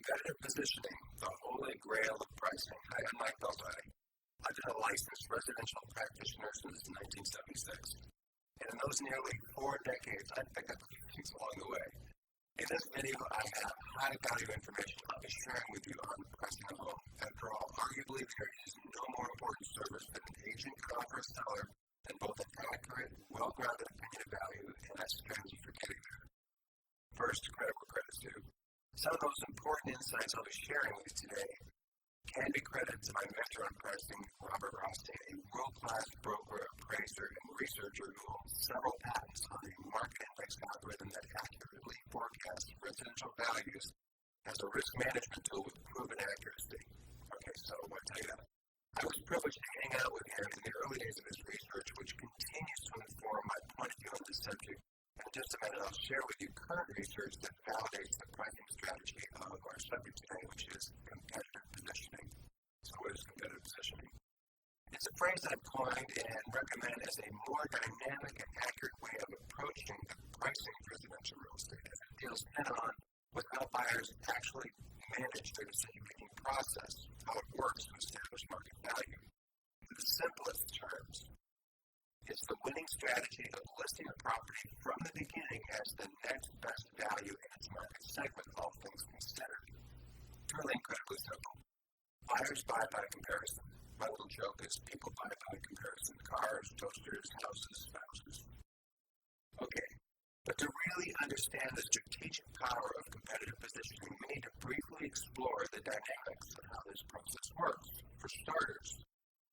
Competitive positioning, the holy grail of pricing. Hi, I'm Mike Belzadi. I've been a licensed residential practitioner since 1976. And in those nearly 4 decades, I've picked up a few things along the way. In this video, I have high value information I'll be sharing with you on pricing a home. After all, arguably there is no more important service that an agent can offer a seller than both an accurate, well-grounded opinion of value and a strategy for getting there. First, credit where credit's due. Some of those important insights I'll be sharing with you today can be credited to my mentor on pricing, Robert Rothstein, a world-class broker, appraiser, and researcher who holds several patents on a market index algorithm that accurately forecasts residential values as a risk management tool with proven accuracy. Okay, so what tell you that? I was privileged to hang out with him in the early days of his research, which continues to inform my point of view on this subject. In just a minute, I'll share with you current research that validates the pricing strategy of our subject today, which is competitive positioning. So what is competitive positioning? It's a phrase I've coined and recommend as a more dynamic and accurate way of approaching the pricing of residential real estate, as it deals head-on with how buyers actually manage their decision-making process, how it works to establish market value. In the simplest terms, it's the winning strategy of listing a property from the beginning as the next best value in its market segment, all things considered. It's really incredibly simple. Buyers buy by comparison. My little joke is people buy by comparison. Cars, toasters, houses, spouses. Okay, but to really understand the strategic power of competitive positioning, we need to briefly explore the dynamics of how this process works. For starters,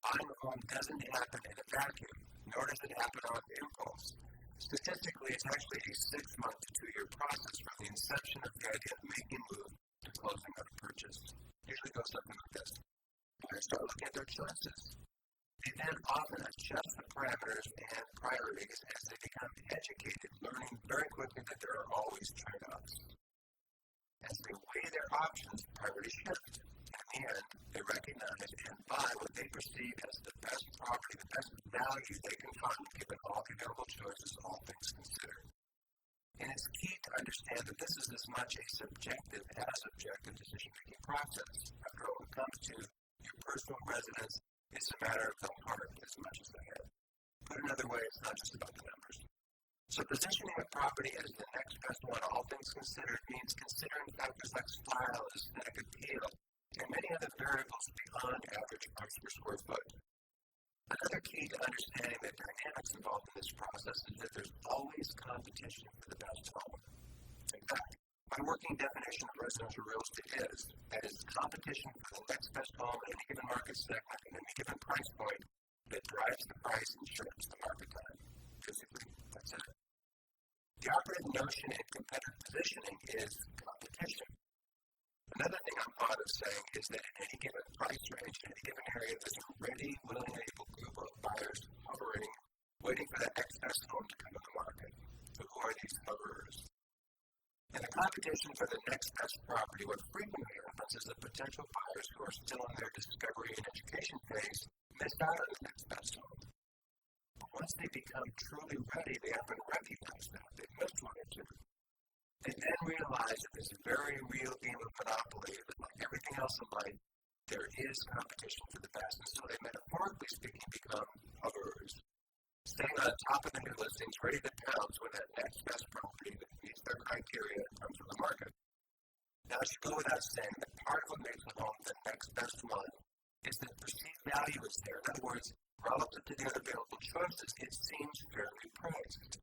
buying a home doesn't happen in a vacuum, nor does it happen on impulse. Statistically, it's actually a 6-month to 2-year process from the inception of the idea of making a move to closing on a purchase. Usually goes something like this. Buyers start looking at their choices. They then often adjust the parameters and priorities as they become educated, learning very quickly that there are always trade-offs. As they weigh their options, priorities shift. In the end, they recognize and buy what they perceive as the best property, the best value they can find given all the available choices, all things considered. And it's key to understand that this is as much a subjective as objective decision-making process. After all, when it comes to your personal residence, it's a matter of the heart as much as the head. Put another way, it's not just about the numbers. So positioning a property as the next best one, all things considered, means considering factors like style, aesthetic appeal, and many other variables beyond average price per square foot. Another key to understanding the dynamics involved in this process is that there's always competition for the best home. In fact, my working definition of residential real estate is that it's competition for the next best home in any given market segment and any given price point that drives the price and shapes the market time. Physically, that's it. The operative notion in competitive positioning is competition. Another thing I'm fond of saying is that in any given price range, in any given area, there's a ready, willing, and able group of buyers hovering, waiting for that next best home to come to the market. So who are these hoverers? In the competition for the next best property, what frequently happens is that potential buyers who are still in their discovery and education phase miss out on the next best home. But once they become truly ready, they often recognize that they've missed one or two. They then realize that this very real game of Monopoly, that like everything else in life, there is competition for the best, and so they metaphorically speaking become hoverers, staying on top of the new listings, ready to pounce when that next best property that meets their criteria comes to the market. Now, it should go without saying that part of what makes a home the next best one is that perceived value is there. In other words, relative to the other available choices, it seems fairly priced.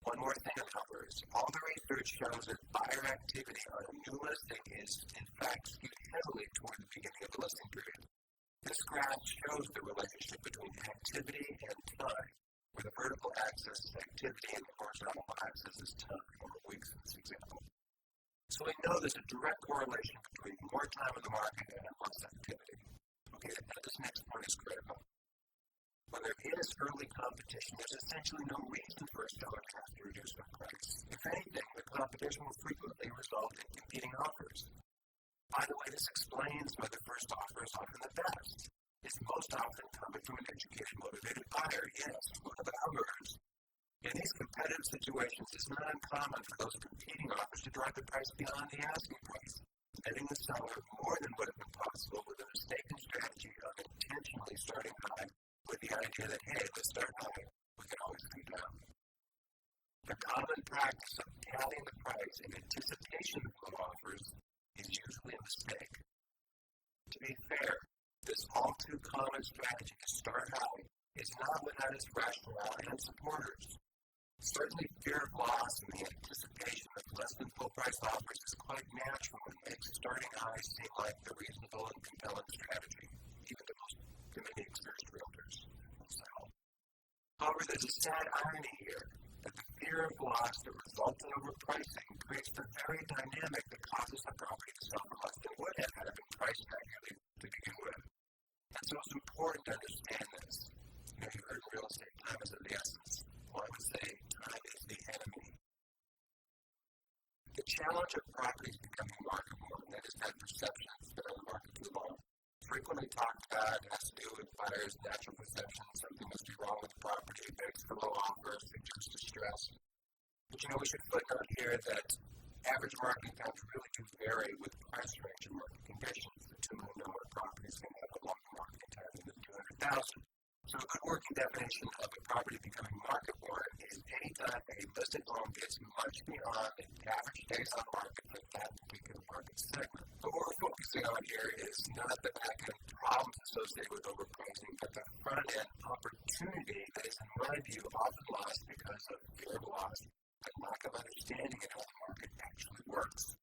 One more thing on hoverers. All the research shows that buyer activity on a new listing is, in fact, skewed heavily toward the beginning of the listing period. This graph shows the relationship between activity and time, where the vertical axis is activity and the horizontal axis is time, over weeks in this example. So we know there's a direct correlation between more time in the market and less activity. Okay, now this next point is critical. When there is early competition, there's essentially no reason for a seller to have to reduce their price. If anything, the competition will frequently result in competing offers. By the way, this explains why the first offer is often the best. It's most often coming from an educated, motivated buyer, yes, one of the hoverers. In these competitive situations, it's not uncommon for those competing offers to drive the price beyond the asking price. netting the seller more than would have been possible with a mistaken strategy of intentionally starting high with the idea that, hey, let's start high, we can always come down. The common practice of counting the price in anticipation of low offers is usually a mistake. To be fair, this all too common strategy to start high is not without its rationale and supporters. Certainly, fear of loss and the anticipation of less than full price offers is quite natural and makes starting high seem like the reasonable and compelling strategy, even to most experienced realtors will sell. However, there's a sad irony here that the fear of loss that results in overpricing creates the very dynamic that causes the property to sell for less than it would have had it been priced accurately to begin with. And so it's important to understand this. You've heard in real estate, time is of the essence. Well, I would say time is the enemy. The challenge of properties becoming marketable, and that is that perception that on the market too long. Frequently talked about, it has to do with buyers' natural perception, something must be wrong with the property, it begs for low offers, suggests distress. But we should footnote here that average marketing times really do vary with the price range of market conditions. The $2 million properties can have a longer marketing time than the $200,000. So a good working definition of a property becoming market worn is any time a listed home gets much beyond the average days on market for that particular market segment. But what we're focusing on here is not the back-end problems associated with overpricing, but the front-end opportunity that is, in my view, often lost because of fear of loss and lack of understanding of how the market actually works.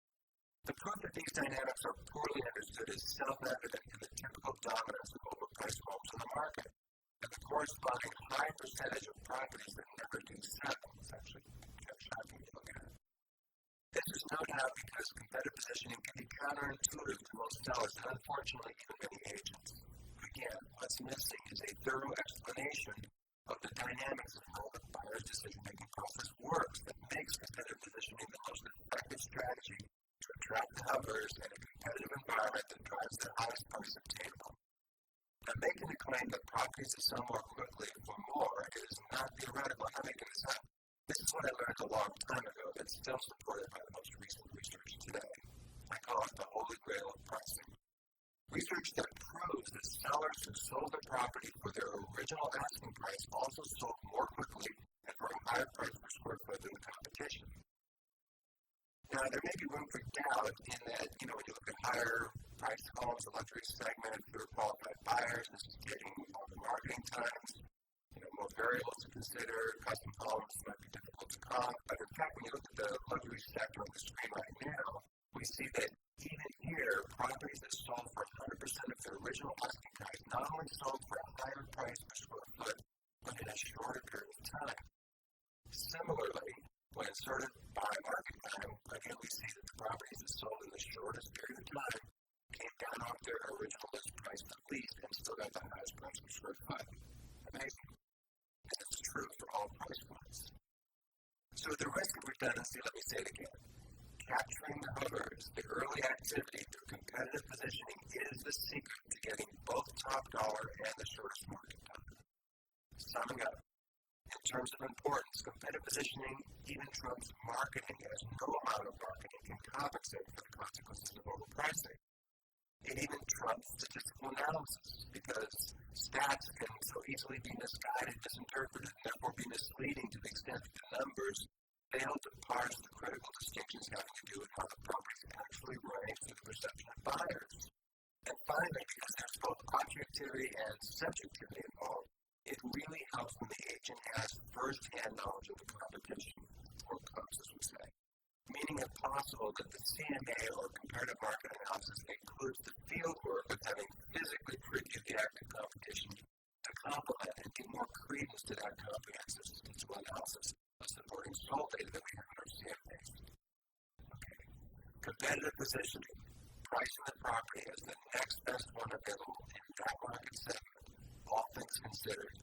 The proof that these dynamics are poorly understood is self-evident in the typical dominance of overpriced homes in the market, and the corresponding high percentage of properties that never do sell. It's actually shocking to look at. This is no doubt because competitive positioning can be counterintuitive to most sellers and unfortunately even many agents. Again, what's missing is a thorough explanation of the dynamics of how the buyer's decision-making process works that makes competitive positioning the most effective strategy to attract hovers in a competitive environment that drives the highest price obtainable. Now, making the claim that properties that sell more quickly for more is not theoretical. I'm not making this up. This is what I learned a long time ago that's still supported by the most recent research today. I call it the holy grail of pricing. Research that proves that sellers who sold the property for their original asking price also sold more quickly and for a higher price per square foot than the competition. Now, there may be room for doubt in that, when you look at higher priced homes, the luxury segment, if you're qualified buyers, this is getting longer marketing times, more variables to consider, custom homes might be difficult to comp, but in fact, when you look at the luxury sector on the screen right now, we see that even here, properties that sold for 100% of their original asking price not only sold for a higher price per square foot, but in a shorter period of time. Similarly, when sorted by market time, again, we see that the properties that sold in the shortest period of time came down off their original list price at least and still got the highest price per square foot. Amazing. And it's true for all price points. So the risk of redundancy, let me say it again. Capturing the hovers, the early activity through competitive positioning is the secret to getting both top dollar and the shortest market time. Summing up, in terms of importance, competitive positioning even trumps marketing, as no amount of marketing can compensate for the consequences of overpricing. It even trumps statistical analysis because stats can so easily be misguided, misinterpreted, and therefore be misleading to the extent that the numbers fail to parse the critical distinctions having to do with how the properties actually rank through the perception of buyers. And finally, because there's both objectivity and subjectivity involved, it really helps when the agent has first-hand knowledge of the competition, or comps, as we say. Meaning, if possible, that the CMA or comparative market analysis includes the field work of having physically previewed the active competition to complement and give more credence to that comprehensive statistical analysis of supporting sole data that we have in our CMAs. Okay. Competitive positioning, pricing the property as the next best one available in that market segment, all things considered,